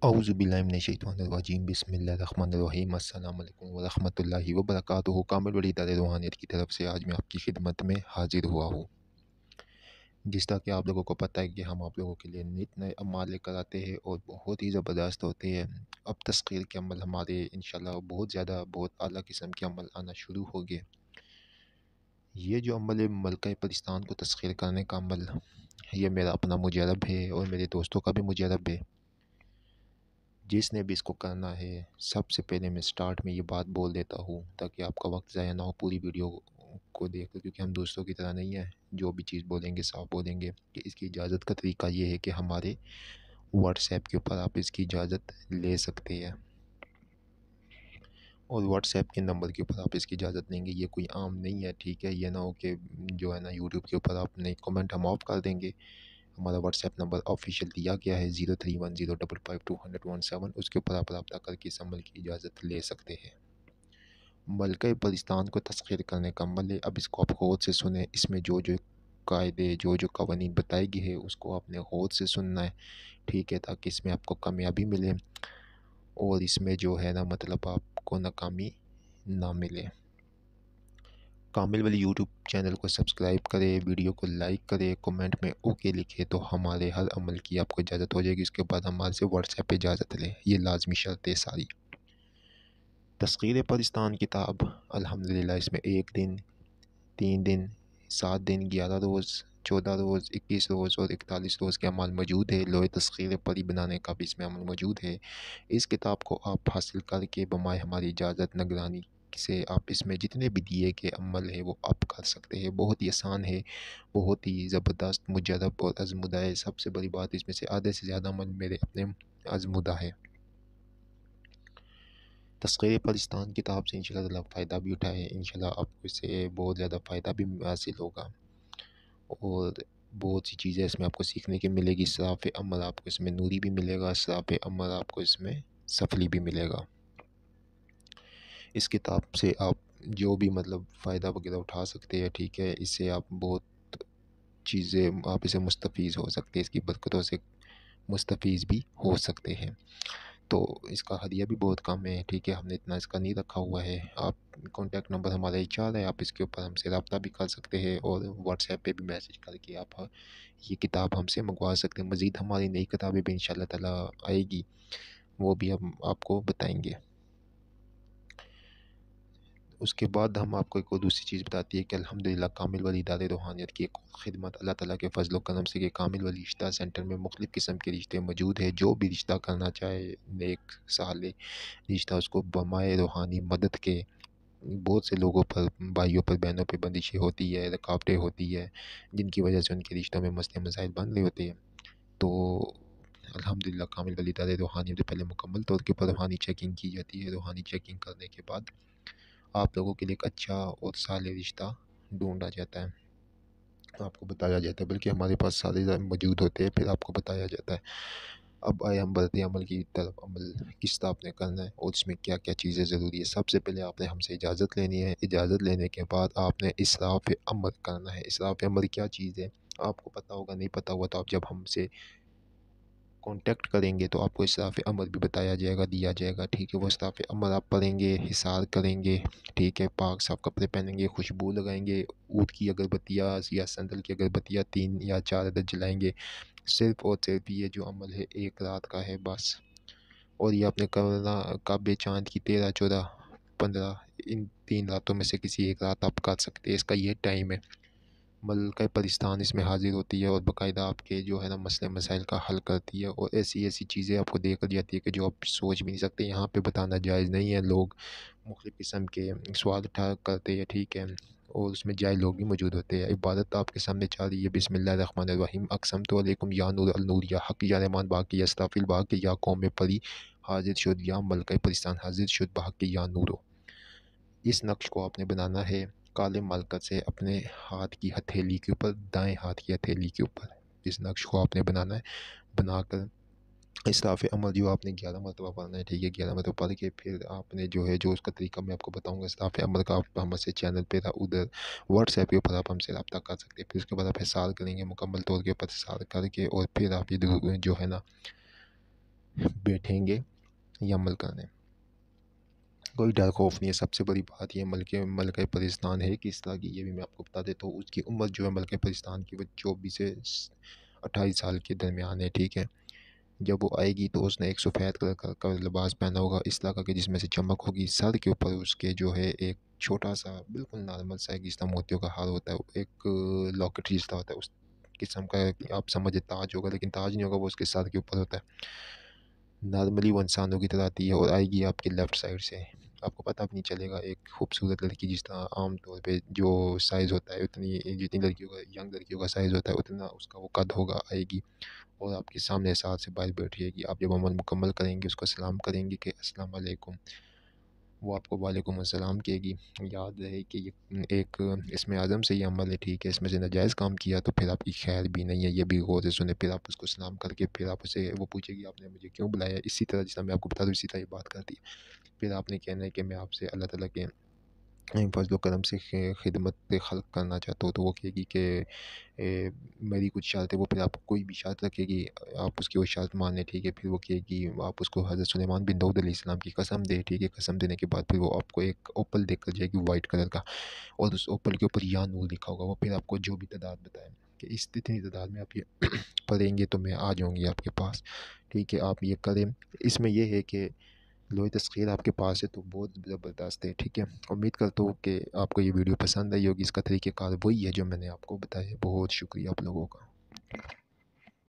औज़ुबिल्लाहिमिनश्शैतानिर्रजीम बिस्मिल्लाहिर्रहमानिर्रहीम अस्सलामु अलैकुम वरहमतुल्लाहि वबरकातुहू। कामिल वली इदारे रूहानियत की तरफ से आज मैं आपकी खिदमत में हाजिर हुआ हूँ। जिस तरह कि आप लोगों को पता है कि हम आप लोगों के लिए नित नए अमाल लेकर आते हैं और बहुत ही ज़बरदस्त होते हैं। अब तस्खीर के अमल हमारे इंशाल्लाह बहुत ज़्यादा बहुत आला किस्म के अमल आना शुरू हो गए। ये जो अमल है मलका पाकिस्तान को तस्खीर करने का अमल, ये मेरा अपना मुजरब है और मेरे दोस्तों का भी मुजरब है। जिसने भी इसको करना है, सबसे पहले मैं स्टार्ट में ये बात बोल देता हूँ ताकि आपका वक्त ज़ाया ना हो पूरी वीडियो को देख कर, क्योंकि हम दोस्तों की तरह नहीं है जो भी चीज़ बोलेंगे साफ बोलेंगे। कि इसकी इजाज़त का तरीका ये है कि हमारे व्हाट्सएप के ऊपर आप इसकी इजाज़त ले सकते हैं और व्हाट्सएप के नंबर के ऊपर आप इसकी इजाज़त लेंगे। ये कोई आम नहीं है, ठीक है। ये ना हो कि जो है ना यूट्यूब के ऊपर आपने कमेंट हम ऑफ कर देंगे। हमारा व्हाट्सएप नंबर ऑफिशियल दिया गया है 0310552117। उसके ऊपर आप रब्ता करके इस अमल की इजाज़त ले सकते हैं। मलका पाकिस्तान को तस्खीर करने का अमल है। अब इसको आप गौर से सुने। इसमें जो जो कायदे जो जो कवानीन बताई गई है उसको आपने गौर से सुनना है, ठीक है, ताकि इसमें आपको कामयाबी मिले और इसमें जो है ना मतलब आपको नाकामी ना मिले। कामिल वली यूट्यूब चैनल को सब्सक्राइब करें, वीडियो को लाइक करें, कमेंट में ओके लिखे तो हमारे हर अमल की आपको इजाज़त हो जाएगी। उसके बाद हमारे से व्हाट्सएप पे इजाज़त लें, ये लाजमी शर्त है सारी। तस्खीर पाकिस्तान किताब अल्हम्दुलिल्लाह इसमें 1 दिन, 3 दिन, 7 दिन, 11 रोज़, 14 रोज़, 21 रोज़ और 41 रोज़ के अमल मौजूद है। लोहे तस्खीर परी बनाने का भी इसमें अमल मौजूद है। इस किताब को आप हासिल करके बमाए हमारी इजाज़त निगरानी से आप इसमें जितने भी दिए के अमल है वो आप कर सकते हैं। बहुत ही आसान है, बहुत ही ज़बरदस्त मुजरब और आज़मुदा है। सबसे बड़ी बात इसमें से आधे से ज़्यादा अमल मेरे अपने आज़मुदा है। तस्खीर पाकिस्तान किताब से इंशाल्लाह फ़ायदा भी उठाए, इंशाल्लाह आपको इससे बहुत ज़्यादा फ़ायदा भी हासिल होगा और बहुत सी चीज़ें इसमें आपको सीखने की मिलेगी। इसराफ़ अमल आपको इसमें नूरी भी मिलेगा, इसराफ़ अमल आपको इसमें सफली भी मिलेगा। इस किताब से आप जो भी मतलब फ़ायदा वगैरह उठा सकते हैं, ठीक है। इससे आप बहुत चीज़ें आप इसे मुस्तफ़ीज़ हो सकते हैं, इसकी बरकतों से मुस्तफ़ीज़ भी हो सकते हैं। तो इसका हदिया भी बहुत कम है, ठीक है। हमने इतना इसका नहीं रखा हुआ है। आप कॉन्टैक्ट नंबर हमारा HR है, आप इसके ऊपर हमसे रब्ता भी कर सकते हैं और व्हाट्सएप पे भी मैसेज करके आप ये किताब हमसे मंगवा सकते हैं। मज़ीद हमारी नई किताबें भी इंशाल्लाह ताला आएगी, वो भी हम आपको बताएंगे। उसके बाद हम आपको एक और दूसरी चीज़ बताती है कि अल्हम्दुलिल्लाह कामिल वली इदारे रूहानियत की एक खिदमत अल्लाह ताला के फ़ज़ल व करम से कि कामिल वली रिश्ता सेंटर में मुख्तलिफ़ किस्म के रिश्ते मौजूद है। जो भी रिश्ता करना चाहे, नेक साले रिश्ता, उसको बमाए रूहानी मदद के बहुत से लोगों पर, भाइयों पर, बहनों पर बंदिशें होती है, रुकावटें होती है, जिनकी वजह से उनके रिश्तों में मसले मसाइल बन रहे होते हैं। तो अल्हम्दुलिल्लाह कामिल वली इदारे रूहानियत से पहले मुकम्मल तौर के ऊपर रूहानी चेकिंग की जाती है। रूहानी चेकिंग करने के बाद आप लोगों के लिए एक अच्छा और साले रिश्ता ढूंढा जाता है, आपको बताया जाता है, बल्कि हमारे पास सारे मौजूद होते हैं, फिर आपको बताया जाता है। अब आए हम बढ़ते अमल की तरफ। अमल किस तरह आपने करना है और इसमें क्या क्या चीज़ें ज़रूरी है। सबसे पहले आपने हमसे इजाज़त लेनी है। इजाज़त लेने के बाद आपने इसराफ़ अमल करना है। इसराफ़ अमल क्या चीज़ है आपको पता होगा, नहीं पता होगा तो आप जब हमसे कॉन्टैक्ट करेंगे तो आपको इसराफ़ अमल भी बताया जाएगा, दिया जाएगा, ठीक है। वो इसराफ़ अमल आप पढ़ेंगे, हिसार करेंगे, ठीक है। पाक साफ़ कपड़े पहनेंगे, खुशबू लगाएंगे, ऊद की अगरबत्तियाँ या संदल की अगरबत्तियाँ 3 या 4 अदद जलाएंगे। सिर्फ़ और सिर्फ़ ये जो अमल है 1 रात का है बस। और ये आपने करना काबे चाँद की 13, 14, 15 इन 3 रातों में से किसी एक रात आप कर सकते हैं। इसका ये टाइम है। मलका पाकिस्तान इसमें हाज़िर होती है और बाकायदा आपके जो है ना मसले मसाइल का हल करती है और ऐसी-ऐसी चीज़ें आपको देकर जाती है कि जो आप सोच भी नहीं सकते। यहाँ पे बताना जायज़ नहीं है। लोग मुख्तलिफ़ किस्म के सवाल उठा करते हैं, ठीक है, और उसमें जाहिल लोग भी मौजूद होते हैं। इबादत आपके सामने चल रही है। बिस्मिल्लाहिर्रहमानिर्रहीम अक़समतु अलैकुम या नूर अल-नूर या हक़ या रहमान बाक़ी या अस्तग़फ़िर बाक़ी या कौम परी हाज़िर शुद या मलका पाकिस्तान हाज़िर शुद बाक़ी या नूरो। इस नक्श को आपने बनाना है काले मरकज़ से अपने हाथ की हथेली के ऊपर, दाएं हाथ की हथेली के ऊपर। इस नक्श को आपने बनाना है। बनाकर इसराफ़ अमल जो आपने 11 मरतबा पढ़ना है, ठीक है। 11 मरतबा पढ़ के फिर आपने जो है जो उसका तरीका मैं आपको बताऊंगा इसराफ़ अमल का, आप हमसे चैनल पे उधर व्हाट्सएप के ऊपर आप हमसे रब्ता कर सकते हैं। फिर उसके बाद आप हिसार करेंगे, मुकम्मल तौर के ऊपर हिसार करके और फिर आप ये जो है ना بیٹھیں گے یا عمل کرنے، کوئی ڈر خوف نہیں ہے۔ سب سے بڑی بات یہ ملکہ پاکستان ہے کس طرح کی، یہ بھی میں آپ کو بتا دیتا ہوں۔ اس کی عمر جو ہے ملکہ پاکستان کی وہ 24 سے 28 سال کے درمیان ہے، ٹھیک ہے۔ جب وہ آئے گی تو اس نے ایک سفید کلر کا لباس پہنا ہوگا اس طرح کے، جس میں سے چمک ہوگی۔ سر کے اوپر اس کے جو ہے ایک چھوٹا سا بالکل نارمل سا جس طرح موتیوں کا ہار ہوتا ہے، ایک لاکٹ جس طرح ہوتا ہے اس قسم کا، آپ سمجھے تاج ہوگا، لیکن تاج نہیں ہوگا، وہ اس کے سر کے اوپر ہوتا ہے۔ نارملی وہ انسانوں کی طرح آتی ہے اور آئے گی آپ کے لیفٹ سائڈ سے، آپ کو پتہ بھی نہیں چلے گا۔ ایک خوبصورت لڑکی جس طرح عام طور پہ جو سائز ہوتا ہے، جتنی لڑکیوں کا ینگ لڑکیوں کا سائز ہوتا ہے اتنا اس کا وہ قد ہوگا، آئے گی اور آپ کے سامنے ساتھ سے باہر بیٹھے گی۔ آپ جب عمل مکمل کریں گے اس کو سلام کریں گے کہ السلام علیکم، وہ آپ کو وعلیکم السلام کہے گی۔ یاد رہے کہ یہ ایک اس میں اعظم سے یہ عمل ہے، ٹھیک ہے۔ اس میں سے ناجائز کام کیا تو پھر آپ کی خیر بھی نہیں ہے، یہ بھی غور سے سنیں۔ پھر آپ اس کو سلام کر کے پھر آپ اسے وہ پوچھے گی آپ نے مجھے کیوں بلایا، اسی طرح جس طرح میں آپ کو بتا دوں اسی طرح یہ بات کرتی ہے۔ پھر آپ نے کہنا ہے کہ میں آپ سے اللہ تعالیٰ کے فضل و کرم سے خدمت خلق کرنا چاہتا ہوں، تو وہ کہے گی کہ میری کچھ شرط ہے، وہ پھر آپ کوئی بھی شرط رکھے گی، آپ اس کی وہ شرط مانیں، ٹھیک ہے۔ پھر وہ کہے گی آپ اس کو حضرت سلیمان بن داؤد علیہ السلام کی قسم دے، ٹھیک ہے۔ قسم دینے کے بعد پھر وہ آپ کو ایک اوپل دے کر جائے گی وائٹ کلر کا، اور اس اوپل کے اوپر یا نور لکھا ہوگا۔ وہ پھر آپ کو جو بھی تعداد بتائیں کہ اس اتنی تعداد میں آپ یہ پڑھیں گے تو میں آ جاؤں گی آپ کے پاس، ٹھیک ہے۔ آپ یہ کریں۔ اس میں یہ ہے کہ لوہے تسخیر آپ کے پاس ہے تو بہت زبردست ہے، ٹھیک ہے۔ امید کرتا ہوں کہ آپ کو یہ ویڈیو پسند آئی ہوگی۔ اس کا طریقہ کار وہی ہے جو میں نے آپ کو بتایا ہے۔ بہت شکریہ آپ لوگوں کا۔